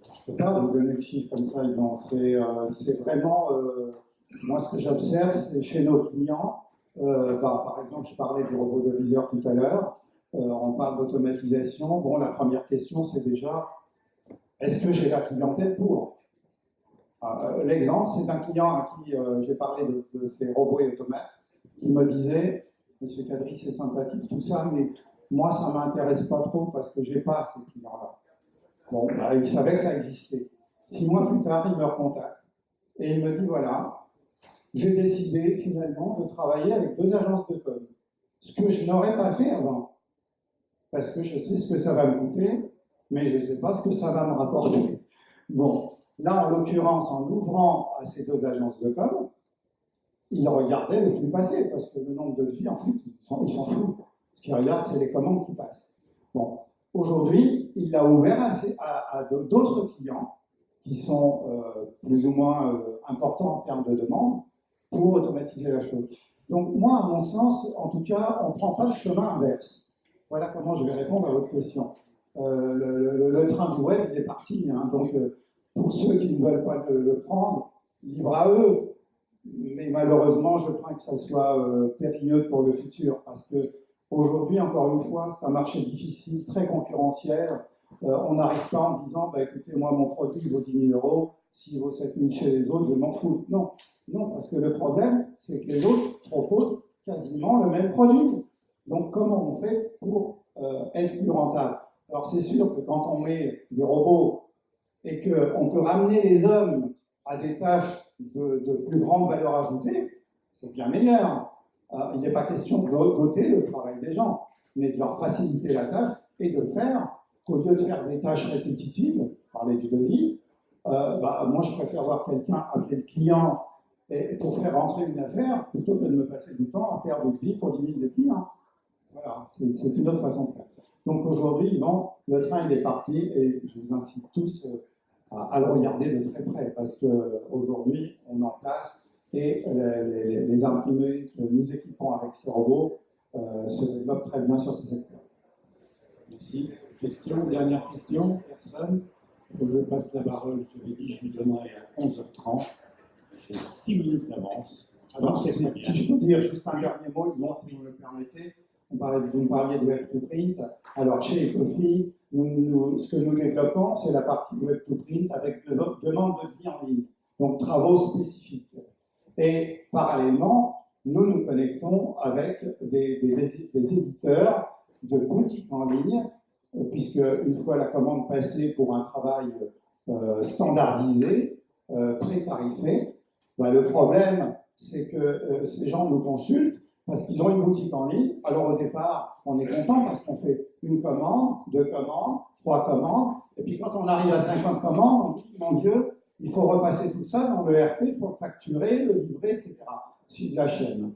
Je ne peux pas vous donner le chiffre comme ça, Yvan. C'est vraiment, moi ce que j'observe, c'est chez nos clients, par exemple, je parlais du robot de viseur tout à l'heure, on parle d'automatisation. Bon, la première question, c'est déjà, est-ce que j'ai la clientèle pour? L'exemple, c'est un client à qui j'ai parlé de ces robots et automates, qui me disait, Monsieur Kadri, c'est sympathique tout ça, mais moi, ça ne m'intéresse pas trop parce que je n'ai pas ces clients-là. Bon, bah, il savait que ça existait. 6 mois plus tard, il me recontacte et il me dit, voilà, j'ai décidé finalement de travailler avec 2 agences de com. Ce que je n'aurais pas fait avant. Parce que je sais ce que ça va me coûter, mais je ne sais pas ce que ça va me rapporter. Bon, là, en l'occurrence, en ouvrant à ces 2 agences de com, il regardait le flux passé, parce que le nombre de devis, en fait, ils s'en foutent. Ce qu'il regarde, c'est les commandes qui passent. Bon, aujourd'hui, il l'a ouvert à d'autres clients qui sont plus ou moins importants en termes de demande pour automatiser la chose. Donc moi, à mon sens, en tout cas, on ne prend pas le chemin inverse. Voilà comment je vais répondre à votre question. Le train du web, il est parti. Hein, donc pour ceux qui ne veulent pas le prendre, libre à eux. Mais malheureusement, je crains que ça soit périlleux pour le futur, parce que aujourd'hui, encore une fois, c'est un marché difficile, très concurrentiel. On n'arrive pas en disant, bah, écoutez, moi, mon produit vaut 10 000 €, s'il vaut 7 000 chez les autres, je m'en fous. Non, non, parce que le problème, c'est que les autres proposent quasiment le même produit. Donc, comment on fait pour être plus rentable? Alors, c'est sûr que quand on met des robots et qu'on peut ramener les hommes à des tâches de plus grande valeur ajoutée, c'est bien meilleur. Il n'est pas question d'ôter le travail des gens, mais de leur faciliter la tâche et de faire qu'au lieu de faire des tâches répétitives, parler du devis, moi je préfère voir quelqu'un appeler le client pour faire rentrer une affaire plutôt que de me passer du temps à faire des devis pour 10 000 de clients. Voilà, c'est une autre façon de faire. Donc aujourd'hui, non, le train il est parti et je vous incite tous à le regarder de très près parce qu'aujourd'hui, on en place et les imprimeries que nous équipons avec ces robots se développent très bien sur ces secteurs. Merci. Question, dernière question, personne? Faut que je passe la parole, je l'ai dit, je lui donnerai à 11h30. J'ai 6 minutes d'avance. Alors, si je peux dire juste un dernier mot, si vous me le permettez, vous me parliez de web to print. Alors, chez Ecofi, ce que nous développons, c'est la partie web to print avec demande de devis en ligne, donc travaux spécifiques. Et parallèlement, nous nous connectons avec des éditeurs de boutiques en ligne, puisque une fois la commande passée pour un travail standardisé, prétarifé, le problème, c'est que ces gens nous consultent parce qu'ils ont une boutique en ligne. Alors au départ, on est content parce qu'on fait une commande, 2 commandes, 3 commandes, et puis quand on arrive à 50 commandes, on dit, mon Dieu, il faut repasser tout ça dans le ERP pour le facturer, le livrer, etc. Suivre la chaîne.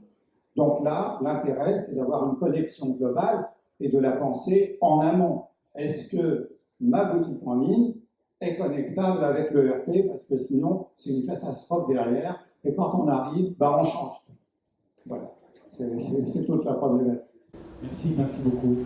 Donc là, l'intérêt, c'est d'avoir une connexion globale et de la penser en amont. Est-ce que ma boutique en ligne est connectable avec le ERP, parce que sinon, c'est une catastrophe derrière, et quand on arrive, bah, on change tout. Voilà, c'est toute la problématique. Merci beaucoup.